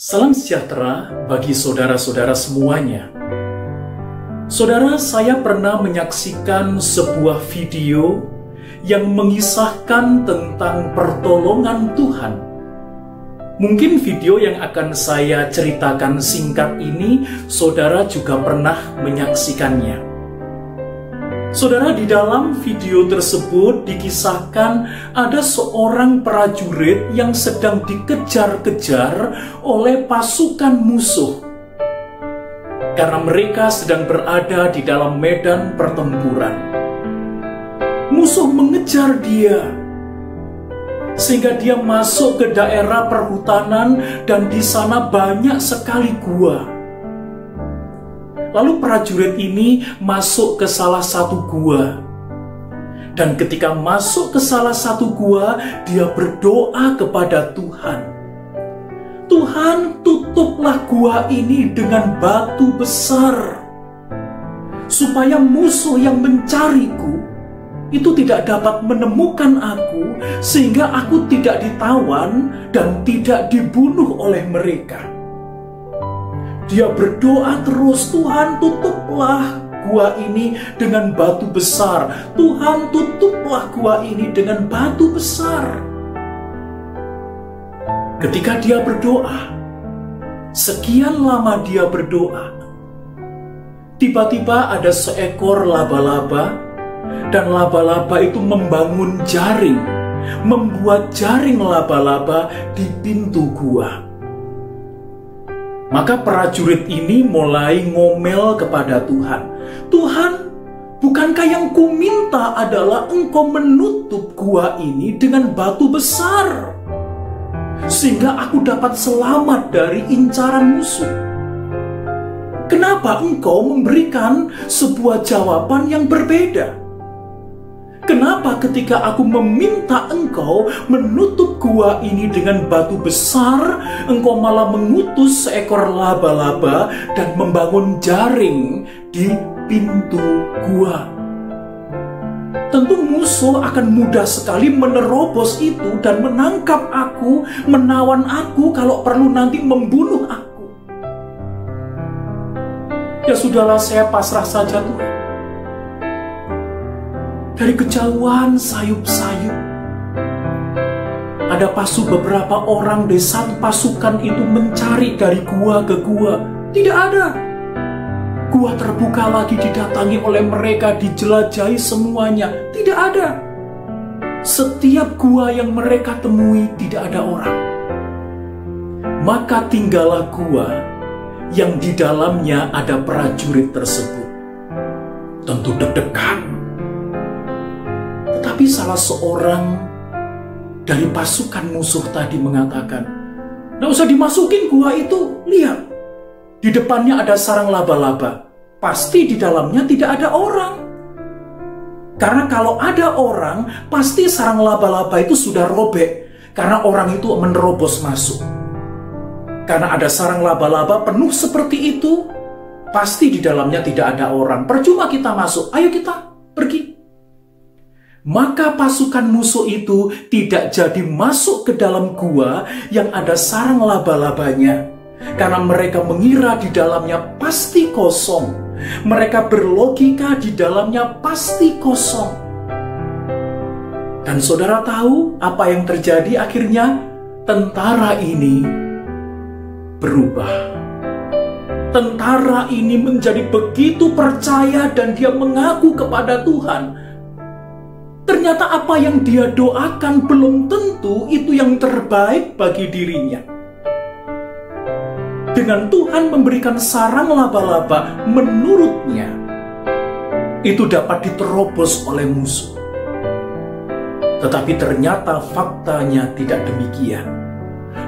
Salam sejahtera bagi saudara-saudara semuanya. Saudara, saya pernah menyaksikan sebuah video yang mengisahkan tentang pertolongan Tuhan. Mungkin video yang akan saya ceritakan singkat ini, saudara juga pernah menyaksikannya. Saudara, di dalam video tersebut dikisahkan ada seorang prajurit yang sedang dikejar-kejar oleh pasukan musuh. Karena mereka sedang berada di dalam medan pertempuran. Musuh mengejar dia, sehingga dia masuk ke daerah perhutanan dan di sana banyak sekali gua. Lalu prajurit ini masuk ke salah satu gua. Dan ketika masuk ke salah satu gua, dia berdoa kepada Tuhan. Tuhan, tutuplah gua ini dengan batu besar, supaya musuh yang mencariku itu tidak dapat menemukan aku, sehingga aku tidak ditawan dan tidak dibunuh oleh mereka. Dia berdoa terus, Tuhan, tutuplah gua ini dengan batu besar. Tuhan, tutuplah gua ini dengan batu besar. Ketika dia berdoa, sekian lama dia berdoa, tiba-tiba ada seekor laba-laba, dan laba-laba itu membangun jaring, membuat jaring laba-laba di pintu gua. Maka prajurit ini mulai ngomel kepada Tuhan. Tuhan, bukankah yang kuminta adalah Engkau menutup gua ini dengan batu besar, sehingga aku dapat selamat dari incaran musuh? Kenapa Engkau memberikan sebuah jawaban yang berbeda? Kenapa ketika aku meminta Engkau menutup gua ini dengan batu besar, Engkau malah mengutus seekor laba-laba dan membangun jaring di pintu gua? Tentu musuh akan mudah sekali menerobos itu dan menangkap aku, menawan aku, kalau perlu nanti membunuh aku. Ya sudahlah, saya pasrah saja Tuhan. Dari kejauhan sayup-sayup ada beberapa orang dari satu pasukan itu mencari dari gua ke gua. Tidak ada. Gua terbuka lagi, didatangi oleh mereka, dijelajahi semuanya. Tidak ada. Setiap gua yang mereka temui tidak ada orang. Maka tinggallah gua yang di dalamnya ada prajurit tersebut. Tentu deg-degan. Tapi salah seorang dari pasukan musuh tadi mengatakan, "Nggak usah dimasukin gua itu, lihat. Di depannya ada sarang laba-laba. Pasti di dalamnya tidak ada orang. Karena kalau ada orang, pasti sarang laba-laba itu sudah robek. Karena orang itu menerobos masuk. Karena ada sarang laba-laba penuh seperti itu, pasti di dalamnya tidak ada orang. Percuma kita masuk, ayo kita pergi." Maka pasukan musuh itu tidak jadi masuk ke dalam gua yang ada sarang laba-labanya, karena mereka mengira di dalamnya pasti kosong. Mereka berlogika di dalamnya pasti kosong. Dan saudara tahu apa yang terjadi akhirnya? Tentara ini berubah. Tentara ini menjadi begitu percaya dan dia mengaku kepada Tuhan. Ternyata apa yang dia doakan belum tentu itu yang terbaik bagi dirinya. Dengan Tuhan memberikan sarang laba-laba, menurutnya itu dapat diterobos oleh musuh. Tetapi ternyata faktanya tidak demikian.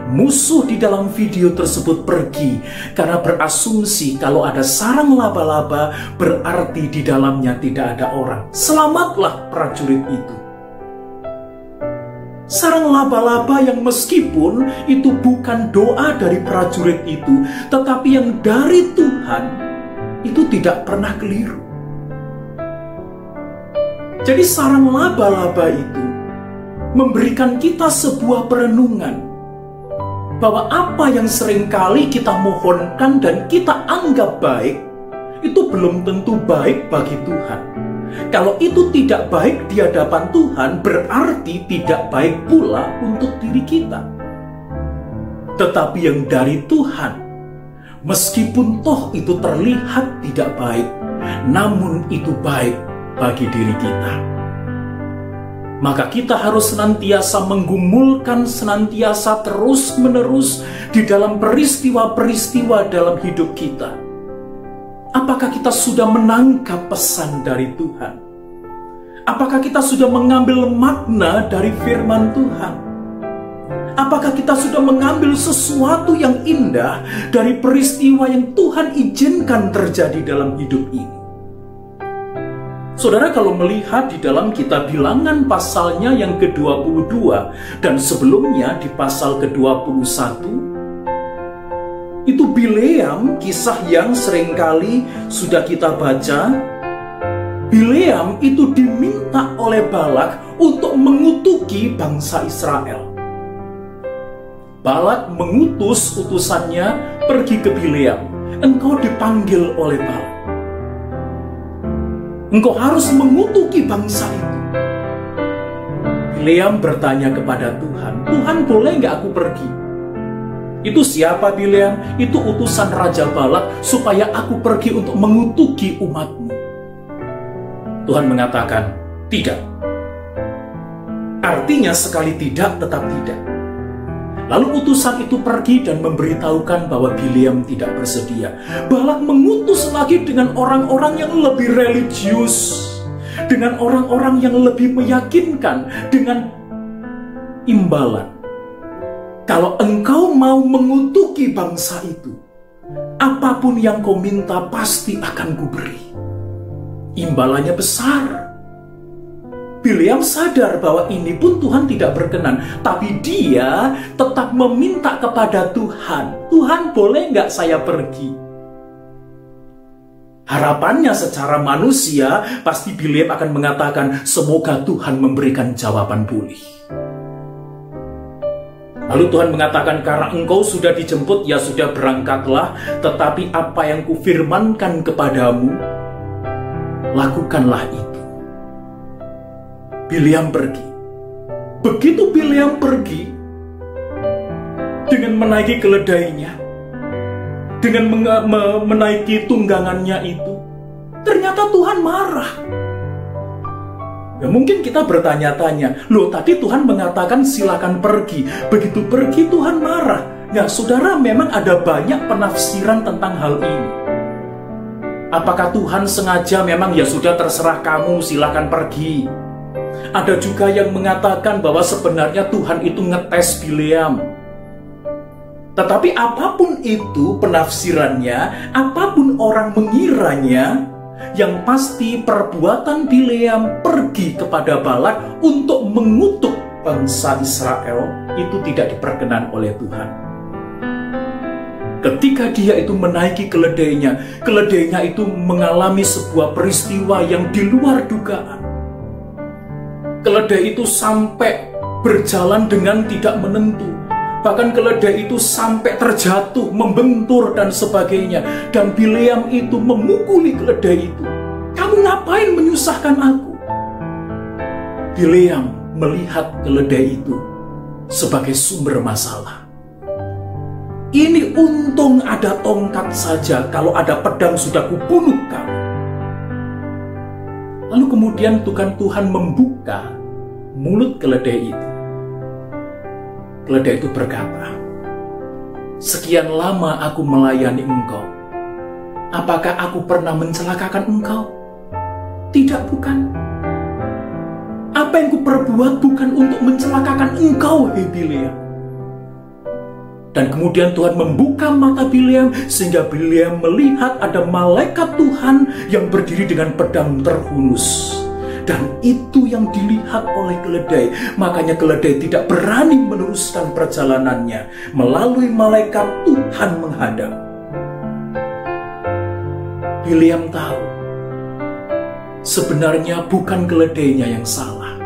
Musuh di dalam video tersebut pergi karena berasumsi kalau ada sarang laba-laba berarti di dalamnya tidak ada orang. Selamatlah prajurit itu. Sarang laba-laba yang meskipun itu bukan doa dari prajurit itu, tetapi yang dari Tuhan, itu tidak pernah keliru. Jadi sarang laba-laba itu memberikan kita sebuah perenungan. bahwa apa yang seringkali kita mohonkan dan kita anggap baik, itu belum tentu baik bagi Tuhan. Kalau itu tidak baik di hadapan Tuhan, berarti tidak baik pula untuk diri kita. Tetapi yang dari Tuhan, meskipun toh itu terlihat tidak baik, namun itu baik bagi diri kita. Maka kita harus senantiasa menggumulkan, senantiasa terus-menerus di dalam peristiwa-peristiwa dalam hidup kita. Apakah kita sudah menangkap pesan dari Tuhan? Apakah kita sudah mengambil makna dari firman Tuhan? Apakah kita sudah mengambil sesuatu yang indah dari peristiwa yang Tuhan izinkan terjadi dalam hidup ini? Saudara, kalau melihat di dalam kitab Bilangan pasalnya yang ke-22 dan sebelumnya di pasal ke-21, itu Bileam, kisah yang seringkali sudah kita baca. Bileam itu diminta oleh Balak untuk mengutuki bangsa Israel. Balak mengutus utusannya pergi ke Bileam. Engkau dipanggil oleh Balak. Engkau harus mengutuki bangsa itu. Bileam bertanya kepada Tuhan, Tuhan boleh nggak aku pergi? Itu siapa Bileam? Itu utusan Raja Balak supaya aku pergi untuk mengutuki umatmu. Tuhan mengatakan, tidak. Artinya sekali tidak, tetap tidak. Lalu utusan itu pergi dan memberitahukan bahwa Bileam tidak bersedia. Balak mengutus lagi dengan orang-orang yang lebih religius, dengan orang-orang yang lebih meyakinkan, dengan imbalan. Kalau engkau mau mengutuki bangsa itu, apapun yang kau minta pasti akan kuberi. Imbalannya besar. Bileam sadar bahwa ini pun Tuhan tidak berkenan, tapi dia tetap meminta kepada Tuhan, Tuhan boleh nggak saya pergi? Harapannya secara manusia, pasti Bileam akan mengatakan, semoga Tuhan memberikan jawaban pulih. Lalu Tuhan mengatakan, karena engkau sudah dijemput, ya sudah berangkatlah, tetapi apa yang kufirmankan kepadamu, lakukanlah itu. Bileam pergi. Begitu Bileam pergi, dengan menaiki keledainya, dengan menaiki tunggangannya itu, ternyata Tuhan marah. Ya, mungkin kita bertanya-tanya, loh tadi Tuhan mengatakan silakan pergi. Begitu pergi Tuhan marah. Ya saudara, memang ada banyak penafsiran tentang hal ini. Apakah Tuhan sengaja memang ya sudah terserah kamu, silakan pergi. Ada juga yang mengatakan bahwa sebenarnya Tuhan itu ngetes Bileam. Tetapi apapun itu penafsirannya, apapun orang mengiranya, yang pasti perbuatan Bileam pergi kepada Balak untuk mengutuk bangsa Israel itu tidak diperkenan oleh Tuhan. Ketika dia itu menaiki keledainya itu mengalami sebuah peristiwa yang di luar dugaan. Keledai itu sampai berjalan dengan tidak menentu. Bahkan keledai itu sampai terjatuh, membentur dan sebagainya. Dan Bileam itu memukuli keledai itu. Kamu ngapain menyusahkan aku? Bileam melihat keledai itu sebagai sumber masalah. Ini untung ada tongkat saja, kalau ada pedang sudah kubunuh kamu. Lalu kemudian Tuhan membuka mulut keledai itu. Keledai itu berkata, sekian lama aku melayani engkau. Apakah aku pernah mencelakakan engkau? Tidak, bukan. Apa yang kuperbuat bukan untuk mencelakakan engkau, hei Bileam. Dan kemudian Tuhan membuka mata Bileam, sehingga Bileam melihat ada malaikat Tuhan yang berdiri dengan pedang terhunus. Dan itu yang dilihat oleh keledai. Makanya keledai tidak berani meneruskan perjalanannya. Melalui malaikat Tuhan menghadap. Bileam tahu, sebenarnya bukan keledainya yang salah.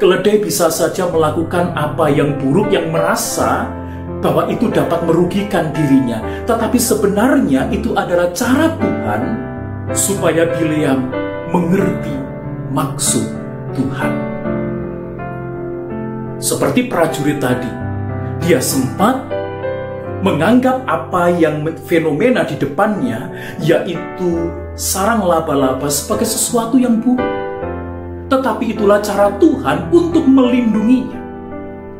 Keledai bisa saja melakukan apa yang buruk, yang merasa bahwa itu dapat merugikan dirinya, tetapi sebenarnya itu adalah cara Tuhan supaya Bileam mengerti maksud Tuhan. Seperti prajurit tadi, dia sempat menganggap apa yang fenomena di depannya, yaitu sarang laba-laba, sebagai sesuatu yang buruk. Tetapi itulah cara Tuhan untuk melindunginya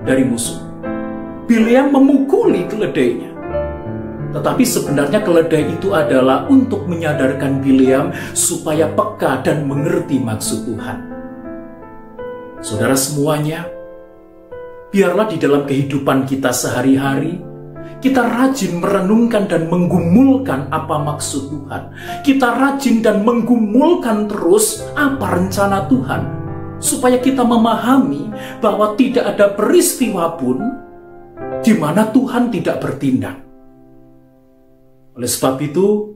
dari musuh. Bileam memukuli keledainya, tetapi sebenarnya keledai itu adalah untuk menyadarkan Bileam supaya peka dan mengerti maksud Tuhan. Saudara semuanya, biarlah di dalam kehidupan kita sehari-hari, kita rajin merenungkan dan menggumulkan apa maksud Tuhan. Kita rajin dan menggumulkan terus apa rencana Tuhan, supaya kita memahami bahwa tidak ada peristiwa pun di mana Tuhan tidak bertindak. Oleh sebab itu,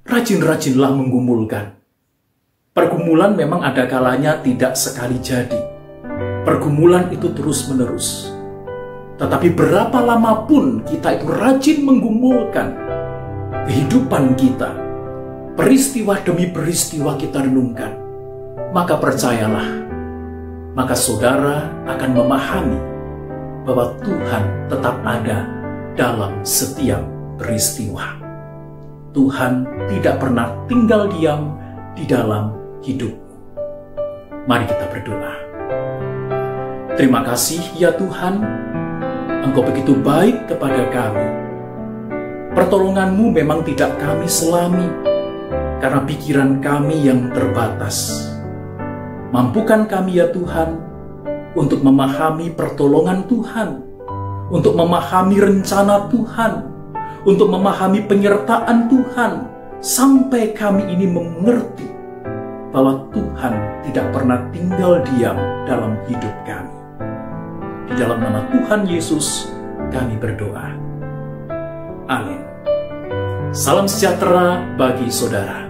rajin-rajinlah menggumulkan. Pergumulan memang ada kalanya tidak sekali jadi. Pergumulan itu terus-menerus. Tetapi berapa lama pun kita itu rajin menggumulkan kehidupan kita, peristiwa demi peristiwa kita renungkan, maka percayalah, maka saudara akan memahami bahwa Tuhan tetap ada dalam setiap peristiwa. Tuhan tidak pernah tinggal diam di dalam hidupmu. Mari kita berdoa. Terima kasih ya Tuhan, Engkau begitu baik kepada kami. Pertolongan-Mu memang tidak kami selami, karena pikiran kami yang terbatas. Mampukan kami ya Tuhan, untuk memahami pertolongan Tuhan, untuk memahami rencana Tuhan, untuk memahami penyertaan Tuhan, sampai kami ini mengerti bahwa Tuhan tidak pernah tinggal diam dalam hidup kami. Di dalam nama Tuhan Yesus kami berdoa. Amin. Salam sejahtera bagi saudara.